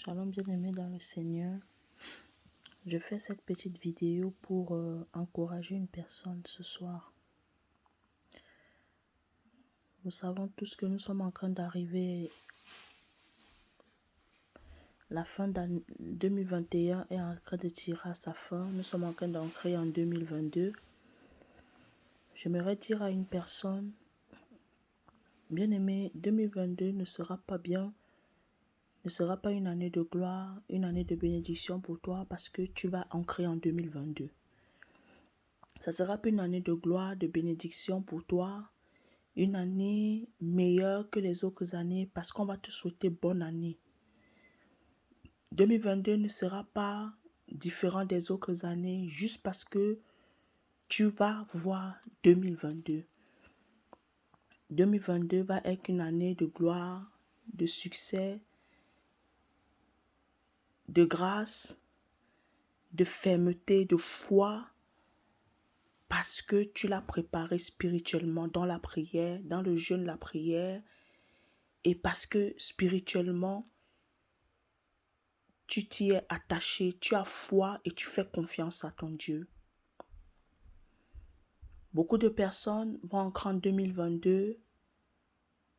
Shalom bien-aimé dans le Seigneur. Je fais cette petite vidéo pour encourager une personne ce soir. Nous savons tous que nous sommes en train d'arriver. La fin d'année 2021 est en train de tirer à sa fin. Nous sommes en train d'entrer en 2022. J'aimerais dire à une personne, bien-aimé, 2022 ne sera pas bien. Ne sera pas une année de gloire, une année de bénédiction pour toi parce que tu vas entrer en 2022. Ça sera pas une année de gloire, de bénédiction pour toi, une année meilleure que les autres années parce qu'on va te souhaiter bonne année. 2022 ne sera pas différent des autres années juste parce que tu vas voir 2022. 2022 va être une année de gloire, de succès, de grâce, de fermeté, de foi, parce que tu l'as préparé spirituellement dans la prière, dans le jeûne, la prière, et parce que spirituellement, tu t'y es attaché, tu as foi et tu fais confiance à ton Dieu. Beaucoup de personnes vont entrer en 2022,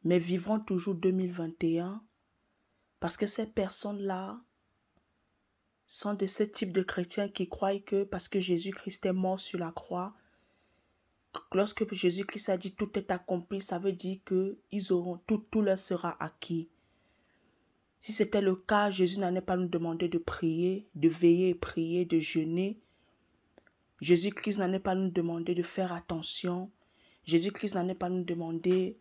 mais vivront toujours 2021, parce que ces personnes-là sont de ce type de chrétiens qui croient que parce que Jésus-Christ est mort sur la croix, lorsque Jésus-Christ a dit tout est accompli, ça veut dire que ils auront tout leur sera acquis. Si c'était le cas, Jésus n'allait pas nous demander de prier, de veiller et prier, de jeûner. Jésus-Christ n'allait pas nous demander de faire attention. Jésus-Christ n'allait pas nous demander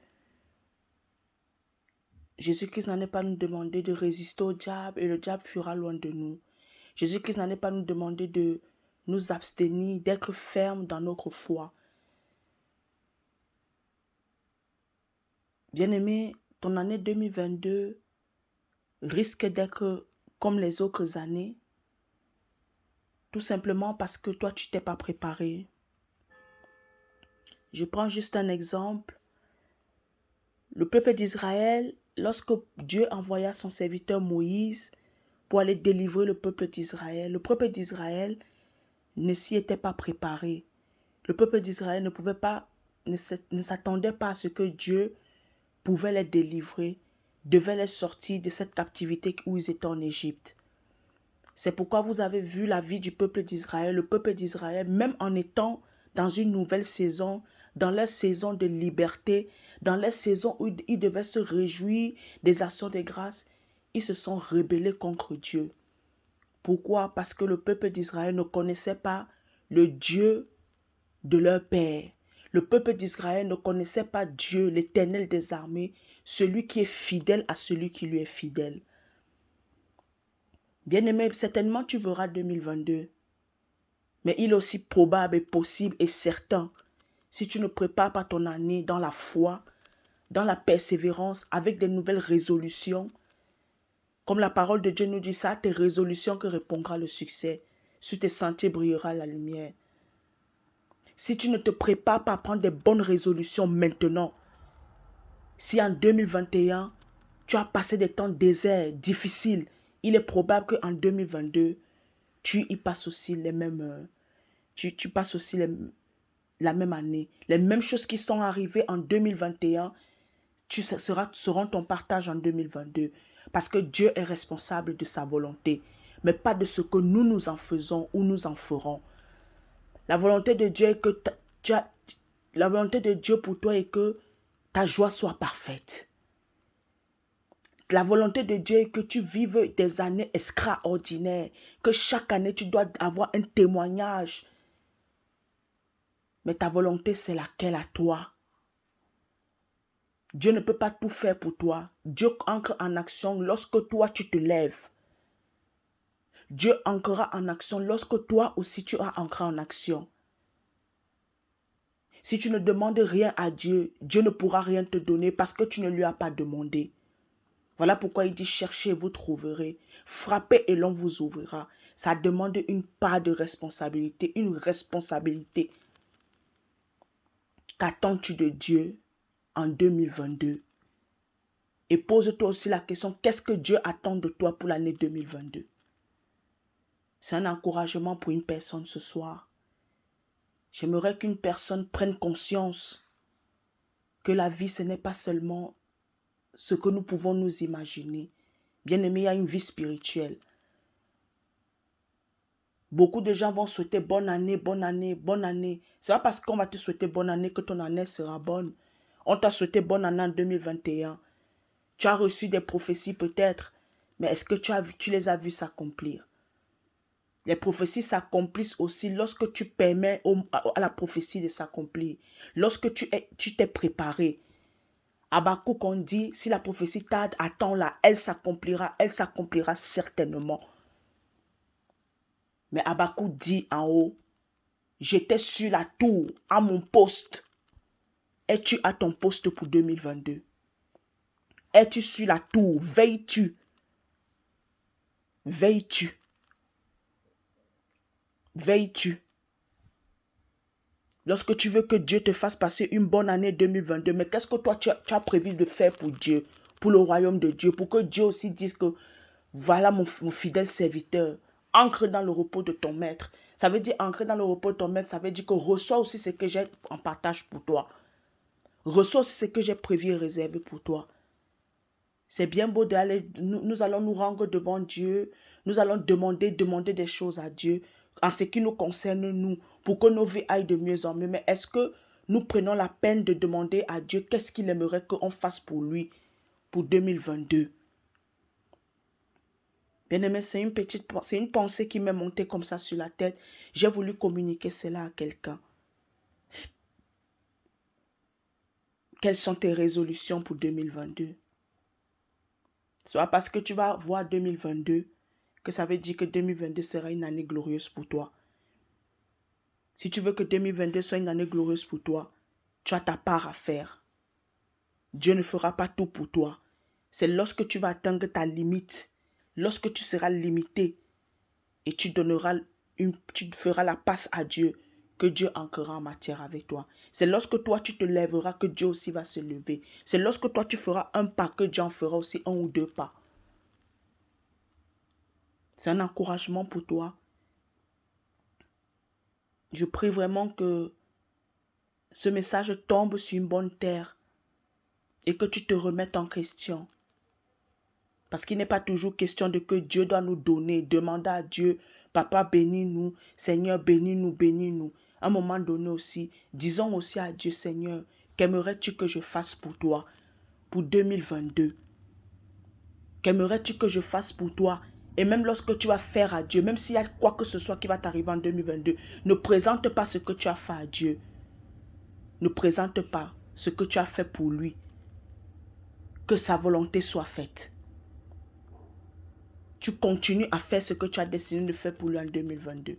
de résister au diable et le diable fuira loin de nous. Jésus-Christ n'allait pas nous demander de nous abstenir, d'être fermes dans notre foi. Bien-aimé, ton année 2022 risque d'être comme les autres années, tout simplement parce que toi, tu t'es pas préparé. Je prends juste un exemple. Le peuple d'Israël, lorsque Dieu envoya son serviteur Moïse pour aller délivrer le peuple d'Israël ne s'y était pas préparé. Le peuple d'Israël ne s'attendait pas à ce que Dieu pouvait les délivrer, devait les sortir de cette captivité où ils étaient en Égypte. C'est pourquoi vous avez vu la vie du peuple d'Israël. Le peuple d'Israël, même en étant dans une nouvelle saison, dans leur saison de liberté, dans leur saison où ils devaient se réjouir des actions de grâce, ils se sont rebellés contre Dieu. Pourquoi? Parce que le peuple d'Israël ne connaissait pas le Dieu de leur père. Le peuple d'Israël ne connaissait pas Dieu, l'Éternel des armées, celui qui est fidèle à celui qui lui est fidèle. Bien-aimé, certainement tu verras 2022. Mais il est aussi probable et possible et certain, si tu ne prépares pas ton année dans la foi, dans la persévérance, avec des nouvelles résolutions, comme la parole de Dieu nous dit ça, tes résolutions que répondra le succès. Sur tes sentiers brillera la lumière. Si tu ne te prépares pas à prendre des bonnes résolutions maintenant, si en 2021, tu as passé des temps déserts, difficiles, il est probable qu'en 2022, tu y passes aussi les mêmes... Tu passes aussi la même année. Les mêmes choses qui sont arrivées en 2021, seront ton partage en 2022. Parce que Dieu est responsable de sa volonté, mais pas de ce que nous en faisons ou nous en ferons. La volonté de Dieu est que la volonté de Dieu pour toi est que ta joie soit parfaite. La volonté de Dieu est que tu vives des années extraordinaires, que chaque année tu dois avoir un témoignage. Mais ta volonté, c'est laquelle à toi? Dieu ne peut pas tout faire pour toi. Dieu entre en action lorsque toi tu te lèves. Dieu entrera en action lorsque toi aussi tu as entré en action. Si tu ne demandes rien à Dieu, Dieu ne pourra rien te donner parce que tu ne lui as pas demandé. Voilà pourquoi il dit cherchez, vous trouverez. Frappez et l'on vous ouvrira. Ça demande une part de responsabilité, une responsabilité. Qu'attends-tu de Dieu en 2022? Et pose-toi aussi la question, qu'est-ce que Dieu attend de toi pour l'année 2022? C'est un encouragement pour une personne ce soir. J'aimerais qu'une personne prenne conscience que la vie, ce n'est pas seulement ce que nous pouvons nous imaginer. Bien-aimé, il y a une vie spirituelle. Beaucoup de gens vont souhaiter bonne année, bonne année, bonne année. C'est pas parce qu'on va te souhaiter bonne année que ton année sera bonne. On t'a souhaité bonne année en 2021. Tu as reçu des prophéties peut-être, mais est-ce que tu les as vues s'accomplir? Les prophéties s'accomplissent aussi lorsque tu permets à la prophétie de s'accomplir. Lorsque tu t'es préparé. Habakkuk, on dit, si la prophétie tarde, attends-la, elle s'accomplira certainement. Mais Habakkuk dit en haut, j'étais sur la tour, à mon poste. Es-tu à ton poste pour 2022? Es-tu sur la tour? Veilles-tu? Veilles-tu? Veilles-tu? Lorsque tu veux que Dieu te fasse passer une bonne année 2022, mais qu'est-ce que toi tu as prévu de faire pour Dieu, pour le royaume de Dieu, pour que Dieu aussi dise que voilà mon fidèle serviteur, ancre dans le repos de ton maître. Ça veut dire ancrer dans le repos de ton maître, ça veut dire que reçois aussi ce que j'ai en partage pour toi. Reçois aussi ce que j'ai prévu et réservé pour toi. C'est bien beau d'aller, nous allons nous rendre devant Dieu, nous allons demander des choses à Dieu en ce qui nous concerne nous, pour que nos vies aillent de mieux en mieux. Mais est-ce que nous prenons la peine de demander à Dieu qu'est-ce qu'il aimerait qu'on fasse pour lui, pour 2022? Bien-aimé, c'est une pensée qui m'est montée comme ça sur la tête. J'ai voulu communiquer cela à quelqu'un. Quelles sont tes résolutions pour 2022? Ce n'est pas parce que tu vas voir 2022 que ça veut dire que 2022 sera une année glorieuse pour toi. Si tu veux que 2022 soit une année glorieuse pour toi, tu as ta part à faire. Dieu ne fera pas tout pour toi. C'est lorsque tu vas atteindre ta limite, lorsque tu seras limité et tu feras la passe à Dieu, que Dieu ancrera en matière avec toi. C'est lorsque toi tu te lèveras que Dieu aussi va se lever. C'est lorsque toi tu feras un pas que Dieu en fera aussi un ou deux pas. C'est un encouragement pour toi. Je prie vraiment que ce message tombe sur une bonne terre et que tu te remettes en question. Parce qu'il n'est pas toujours question de que Dieu doit nous donner. Demande à Dieu, Papa bénis-nous, Seigneur bénis-nous, bénis-nous. À un moment donné aussi, disons aussi à Dieu, Seigneur, qu'aimerais-tu que je fasse pour toi, pour 2022? Qu'aimerais-tu que je fasse pour toi? Et même lorsque tu vas faire à Dieu, même s'il y a quoi que ce soit qui va t'arriver en 2022, ne présente pas ce que tu as fait à Dieu. Ne présente pas ce que tu as fait pour lui. Que sa volonté soit faite. Tu continues à faire ce que tu as décidé de faire pour lui en 2022.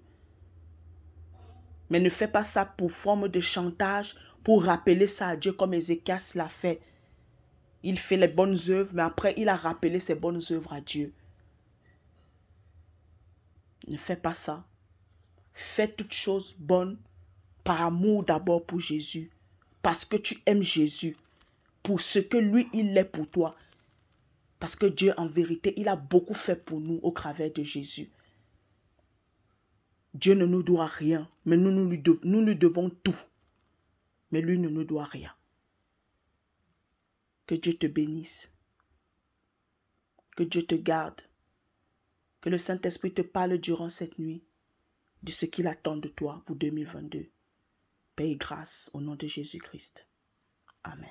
Mais ne fais pas ça pour forme de chantage, pour rappeler ça à Dieu comme Ézéchias l'a fait. Il fait les bonnes œuvres, mais après il a rappelé ses bonnes œuvres à Dieu. Ne fais pas ça. Fais toutes choses bonnes par amour d'abord pour Jésus. Parce que tu aimes Jésus. Pour ce que lui, il est pour toi. Parce que Dieu, en vérité, il a beaucoup fait pour nous au travers de Jésus. Dieu ne nous doit rien, mais nous lui devons tout. Mais lui ne nous doit rien. Que Dieu te bénisse. Que Dieu te garde. Que le Saint-Esprit te parle durant cette nuit de ce qu'il attend de toi pour 2022. Paix et grâce au nom de Jésus-Christ. Amen.